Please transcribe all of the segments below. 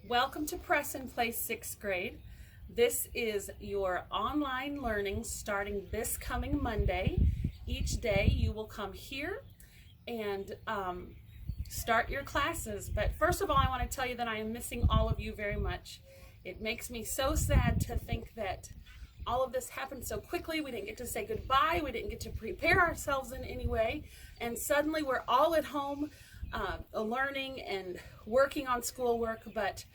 Welcome to Press and Play 6th grade. This is your online learning starting this coming Monday. Each day you will come here and start your classes. But first of all, I want to tell you that I am missing all of you very much. It makes me so sad to think that all of this happened so quickly. We didn't get to say goodbye. We didn't get to prepare ourselves in any way. And suddenly we're all at home learning and working on schoolwork. But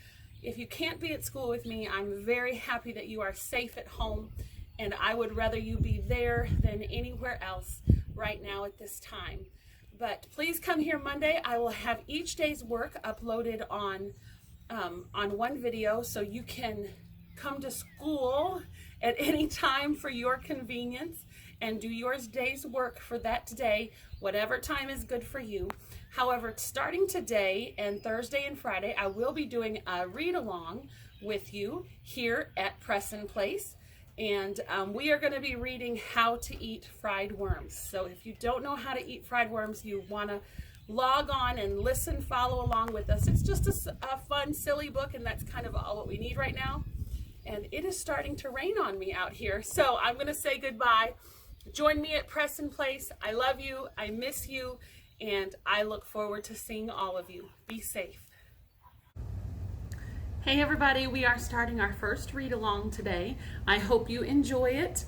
if you can't be at school with me, I'm very happy that you are safe at home. And I would rather you be there than anywhere else right now at this time. But please come here Monday. I will have each day's work uploaded on one video, so you can come to school at any time for your convenience and do your day's work for that day, whatever time is good for you. However, starting today and Thursday and Friday, I will be doing a read-along with you here at Press and Place. And we are going to be reading How to Eat Fried Worms. So if you don't know how to eat fried worms, you want to log on and listen, follow along with us. It's just a fun, silly book, and that's kind of all what we need right now. And it is starting to rain on me out here, so I'm going to say goodbye. Join me at Press and Place. I love you, I miss you, and I look forward to seeing all of you. Be safe. Hey everybody, we are starting our first read-along today. I hope you enjoy it.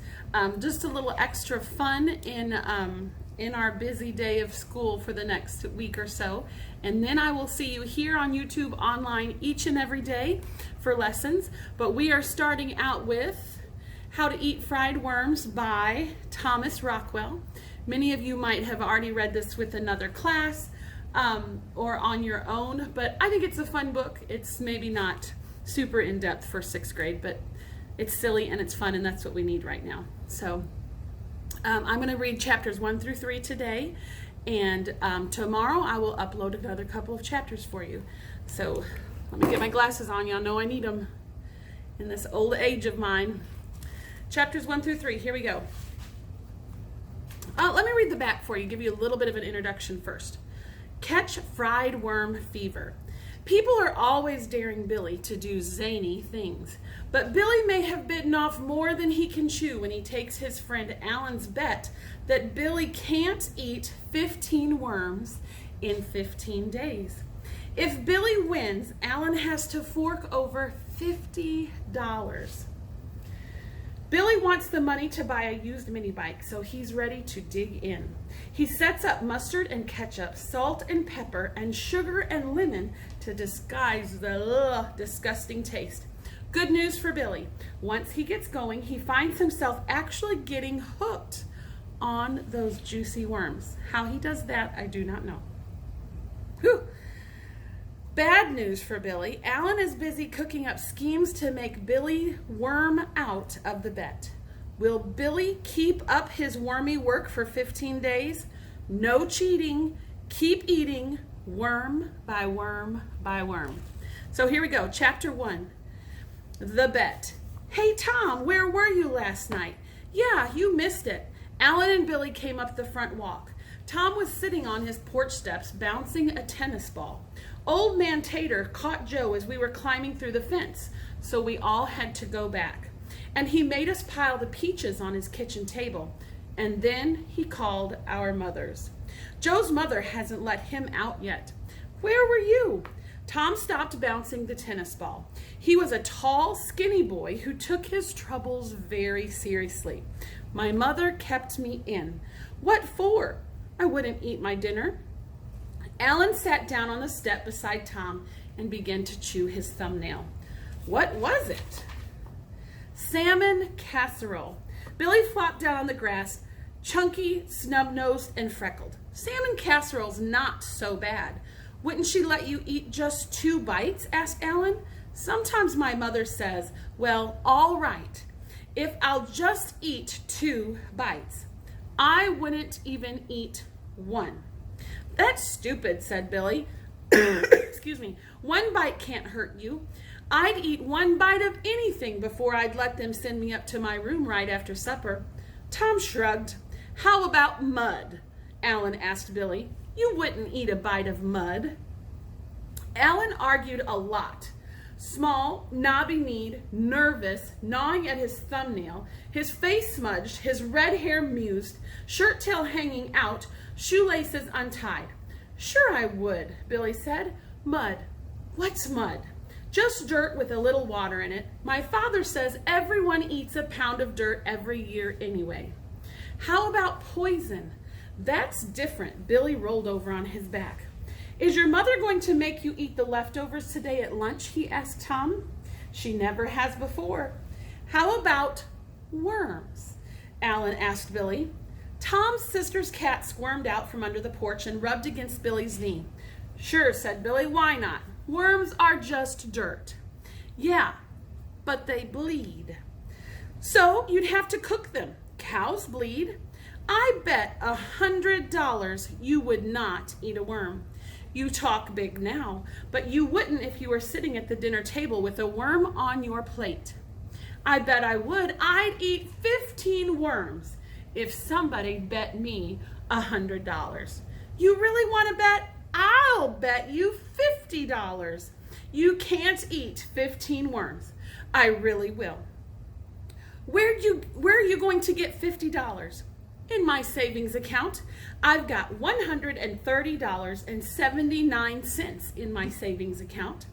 Just a little extra fun in our busy day of school for the next week or so. And then I will see you here on YouTube online each and every day for lessons. But we are starting out with How to Eat Fried Worms by Thomas Rockwell. Many of you might have already read this with another class or on your own, but I think it's a fun book. It's maybe not super in-depth for 6th grade, but it's silly and it's fun, and that's what we need right now. So I'm going to read chapters 1 through 3 today, and tomorrow I will upload another couple of chapters for you. So let me get my glasses on. Y'all know I need them in this old age of mine. Chapters 1 through 3, here we go. Let me read the back for you, give you a little bit of an introduction first. Catch fried worm fever. People are always daring Billy to do zany things, but Billy may have bitten off more than he can chew when he takes his friend Alan's bet that Billy can't eat 15 worms in 15 days. If Billy wins, Alan has to fork over $50. Billy wants the money to buy a used mini bike, so he's ready to dig in. He sets up mustard and ketchup, salt and pepper, and sugar and lemon to disguise the disgusting taste. Good news for Billy. Once he gets going, he finds himself actually getting hooked on those juicy worms. How he does that, I do not know. Whew. Bad news for Billy. Alan is busy cooking up schemes to make Billy worm out of the bet. Will Billy keep up his wormy work for 15 days? No cheating. Keep eating worm by worm by worm. So here we go. Chapter 1. The bet. Hey Tom, where were you last night? Yeah, you missed it. Alan and Billy came up the front walk. Tom was sitting on his porch steps bouncing a tennis ball. Old Man Tater caught Joe as we were climbing through the fence, so we all had to go back. And he made us pile the peaches on his kitchen table. And then he called our mothers. Joe's mother hasn't let him out yet. Where were you? Tom stopped bouncing the tennis ball. He was a tall, skinny boy who took his troubles very seriously. My mother kept me in. What for? I wouldn't eat my dinner. Alan sat down on the step beside Tom and began to chew his thumbnail. What was it? Salmon casserole. Billy flopped down on the grass, chunky, snub-nosed, and freckled. Salmon casserole's not so bad. Wouldn't she let you eat just 2 bites? Asked Alan. Sometimes my mother says, well, all right, if I'll just eat 2 bites. I wouldn't even eat 1. That's stupid, said Billy. Excuse me. 1 bite can't hurt you. I'd eat 1 bite of anything before I'd let them send me up to my room right after supper. Tom shrugged. How about mud? Alan asked Billy. You wouldn't eat a bite of mud. Alan argued a lot, Small, knobby-kneed, nervous, gnawing at his thumbnail, his face smudged, his red hair mused, shirt tail hanging out, shoelaces untied. "Sure I would," Billy said. "Mud." "What's mud?" "Just dirt with a little water in it. My father says everyone eats a pound of dirt every year anyway." "How about poison?" "That's different." Billy rolled over on his back. "Is your mother going to make you eat the leftovers today at lunch?" he asked Tom. "She never has before." "How about worms?" Alan asked Billy. Tom's sister's cat squirmed out from under the porch and rubbed against Billy's knee. "Sure," said Billy, "why not? Worms are just dirt." "Yeah, but they bleed." "So you'd have to cook them. Cows bleed. I bet $100 you would not eat a worm." "You talk big now, but you wouldn't if you were sitting at the dinner table with a worm on your plate." "I bet I would. I'd eat 15 worms if somebody bet me $100. "You really want to bet?" "I'll bet you $50. You can't eat 15 worms. "I really will." Where are you going to get $50? "In my savings account. I've got $130.79 in my savings account.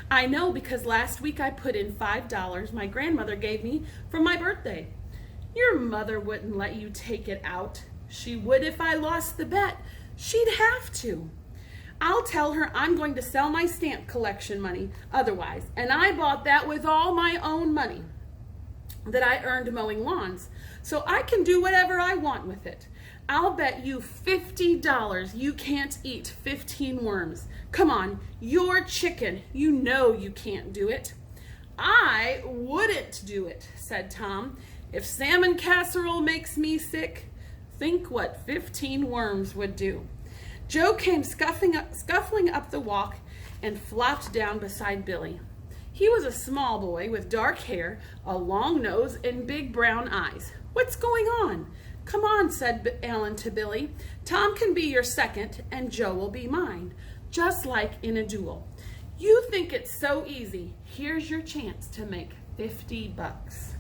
"I know, because last week I put in $5 my grandmother gave me for my birthday." "Your mother wouldn't let you take it out." "She would if I lost the bet. She'd have to." "I'll tell her I'm going to sell my stamp collection money otherwise, and I bought that with all my own money that I earned mowing lawns, so I can do whatever I want with it. I'll bet you $50 you can't eat 15 worms. Come on, you're chicken. You know you can't do it." "I wouldn't do it," said Tom. "If salmon casserole makes me sick, think what 15 worms would do." Joe came scuffling up the walk and flopped down beside Billy. He was a small boy with dark hair, a long nose, and big brown eyes. "What's going on?" "Come on," said Alan to Billy. "Tom can be your second, and Joe will be mine, just like in a duel. You think it's so easy. Here's your chance to make $50.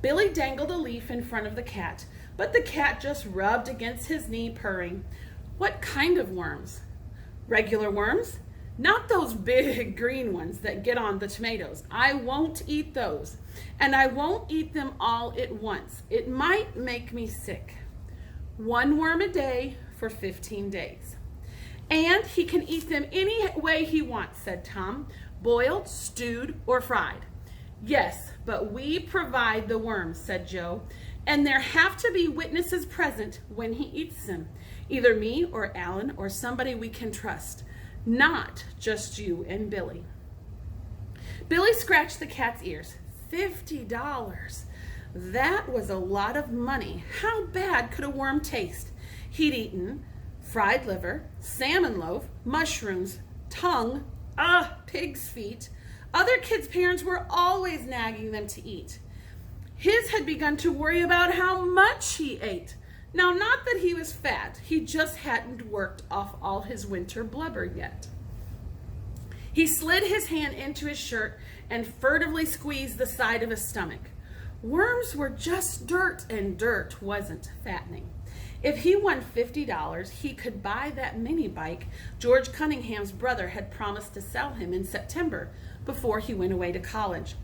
Billy dangled a leaf in front of the cat, but the cat just rubbed against his knee, purring. "What kind of worms?" "Regular worms. Not those big green ones that get on the tomatoes. I won't eat those. And I won't eat them all at once. It might make me sick. 1 worm a day for 15 days. And he can eat them any way he wants," said Tom. "Boiled, stewed, or fried." "Yes, but we provide the worms," said Joe. "And there have to be witnesses present when he eats them. Either me or Alan or somebody we can trust. Not just you and Billy." Billy scratched the cat's ears. $50. That was a lot of money. How bad could a worm taste? He'd eaten fried liver, salmon loaf, mushrooms, tongue, pig's feet. Other kids' parents were always nagging them to eat. His had begun to worry about how much he ate. Now, not that he was fat, he just hadn't worked off all his winter blubber yet. He slid his hand into his shirt and furtively squeezed the side of his stomach. Worms were just dirt, and dirt wasn't fattening. If he won $50, he could buy that mini bike George Cunningham's brother had promised to sell him in September before he went away to college.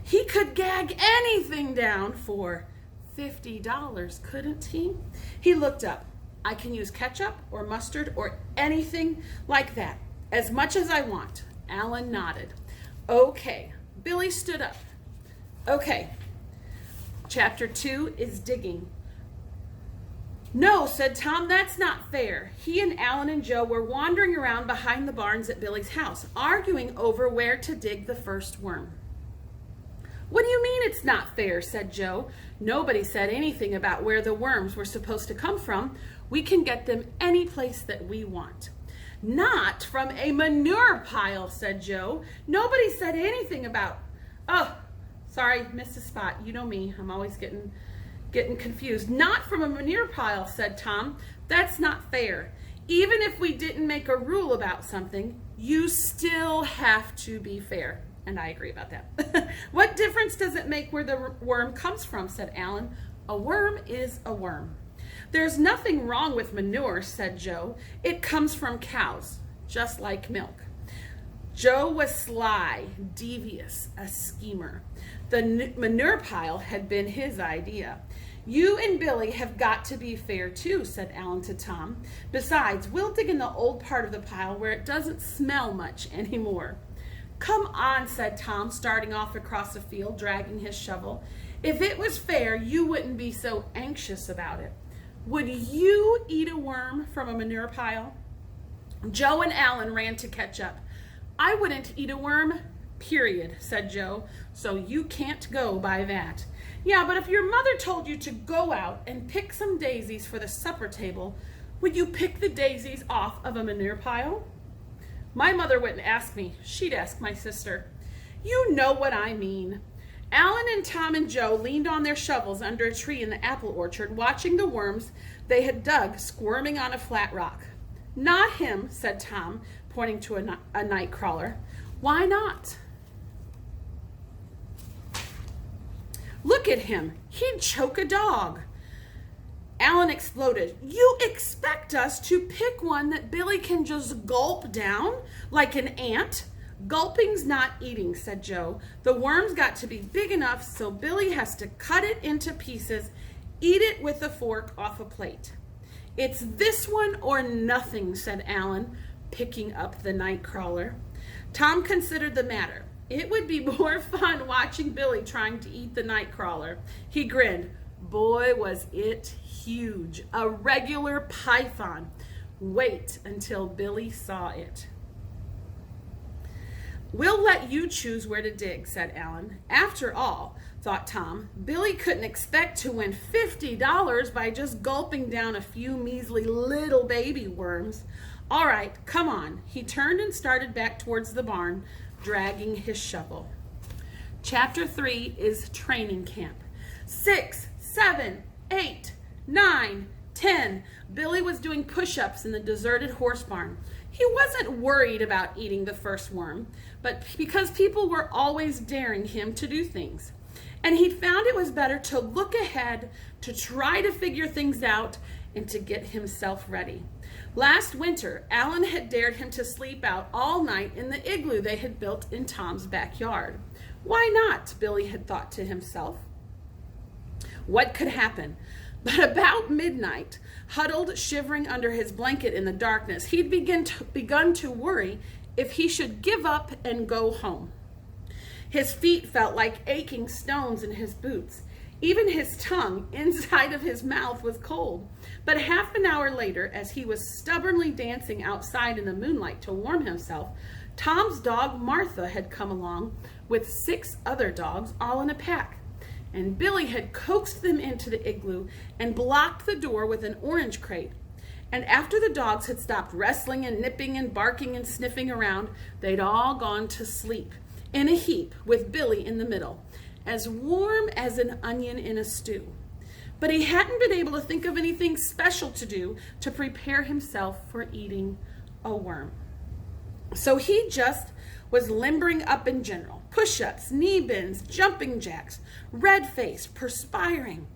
He could gag anything down for $50, couldn't he? He looked up. "I can use ketchup or mustard or anything like that, as much as I want." Alan nodded. "Okay." Billy stood up. "Okay. Chapter 2 is digging." "No," said Tom, "that's not fair." He and Alan and Joe were wandering around behind the barns at Billy's house, arguing over where to dig the first worm. "What do you mean it's not fair?" said Joe. "Nobody said anything about where the worms were supposed to come from. We can get them any place that we want." "Not from a manure pile," said Joe. "Nobody said anything about..." "Oh, sorry, missed a spot. You know me, I'm always getting confused." "Not from a manure pile," said Tom. "That's not fair. Even if we didn't make a rule about something, You still have to be fair. And I agree about that. What difference does it make where the worm comes from, said Alan. A worm is a worm. There's nothing wrong with manure, said Joe. It comes from cows, just like milk. Joe was sly, devious, a schemer. The manure pile had been his idea. You and Billy have got to be fair too, said Alan to Tom. Besides, we'll dig in the old part of the pile where it doesn't smell much anymore. Come on, said Tom, starting off across the field, dragging his shovel. If it was fair, you wouldn't be so anxious about it. Would you eat a worm from a manure pile? Joe and Alan ran to catch up. I wouldn't eat a worm, period, said Joe, so you can't go by that. Yeah, but if your mother told you to go out and pick some daisies for the supper table, would you pick the daisies off of a manure pile? My mother wouldn't ask me. She'd ask my sister. You know what I mean. Alan and Tom and Joe leaned on their shovels under a tree in the apple orchard, watching the worms they had dug squirming on a flat rock. Not him, said Tom, pointing to a night crawler. Why not? Look at him. He'd choke a dog. Alan exploded. You expect us to pick one that Billy can just gulp down like an ant? Gulping's not eating, said Joe. The worm's got to be big enough so Billy has to cut it into pieces, eat it with a fork off a plate. It's this one or nothing, said Alan, picking up the night crawler. Tom considered the matter. It would be more fun watching Billy trying to eat the night crawler. He grinned. Boy, was it huge. A regular python. Wait until Billy saw it. We'll let you choose where to dig, said Alan. After all, thought Tom, Billy couldn't expect to win $50 by just gulping down a few measly little baby worms. All right, come on. He turned and started back towards the barn, dragging his shovel. Chapter 3 is training camp. 6, 7, 8, 9, 10. Billy was doing push-ups in the deserted horse barn. He wasn't worried about eating the first worm, but because people were always daring him to do things. And he'd found it was better to look ahead, to try to figure things out, and to get himself ready. Last winter, Alan had dared him to sleep out all night in the igloo they had built in Tom's backyard. Why not? Billy had thought to himself. What could happen? But about midnight, huddled, shivering under his blanket in the darkness, he'd begun to worry if he should give up and go home. His feet felt like aching stones in his boots. Even his tongue inside of his mouth was cold. But half an hour later, as he was stubbornly dancing outside in the moonlight to warm himself, Tom's dog Martha had come along with 6 other dogs, all in a pack. And Billy had coaxed them into the igloo and blocked the door with an orange crate. And after the dogs had stopped wrestling and nipping and barking and sniffing around, they'd all gone to sleep in a heap with Billy in the middle, as warm as an onion in a stew. But he hadn't been able to think of anything special to do to prepare himself for eating a worm. So he just was limbering up in general. Push-ups, knee bends, jumping jacks, red-faced, perspiring.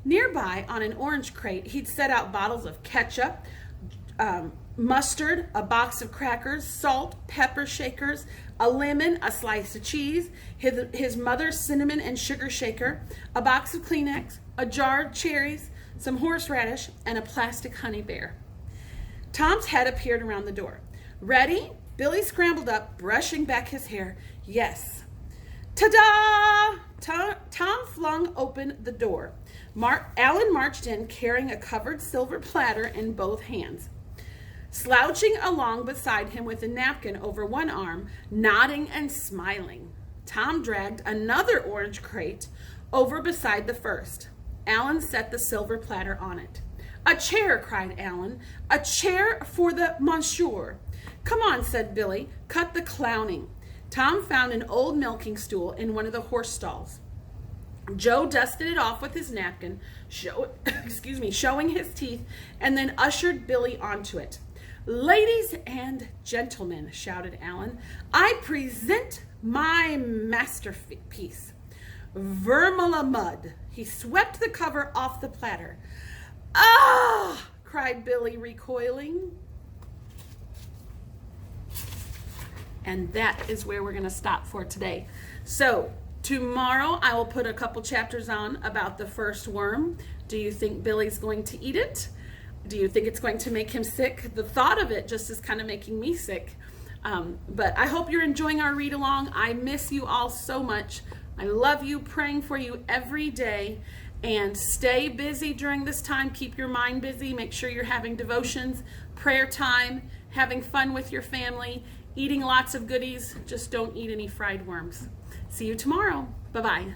Nearby on an orange crate, he'd set out bottles of ketchup, mustard, a box of crackers, salt, pepper shakers, a lemon, a slice of cheese, his mother's cinnamon and sugar shaker, a box of Kleenex, a jar of cherries, some horseradish, and a plastic honey bear. Tom's head appeared around the door. Ready? Billy scrambled up, brushing back his hair. Yes. Ta-da! Tom flung open the door. Alan marched in, carrying a covered silver platter in both hands. Slouching along beside him with a napkin over one arm, nodding and smiling, Tom dragged another orange crate over beside the first. Alan set the silver platter on it. A chair, cried Alan. A chair for the monsieur. Come on, said Billy. Cut the clowning. Tom found an old milking stool in one of the horse stalls. Joe dusted it off with his napkin, showing his teeth, and then ushered Billy onto it. Ladies and gentlemen, shouted Alan, I present my masterpiece, Vermilla Mud. He swept the cover off the platter. Ah! Cried Billy, recoiling. And that is where we're going to stop for today. So tomorrow I will put a couple chapters on about the first worm. Do you think Billy's going to eat it? Do you think it's going to make him sick? The thought of it just is kind of making me sick. But I hope you're enjoying our read along. I miss you all so much. I love you, praying for you every day. And stay busy during this time. Keep your mind busy. Make sure you're having devotions, prayer time, having fun with your family, eating lots of goodies. Just don't eat any fried worms. See you tomorrow. Bye-bye.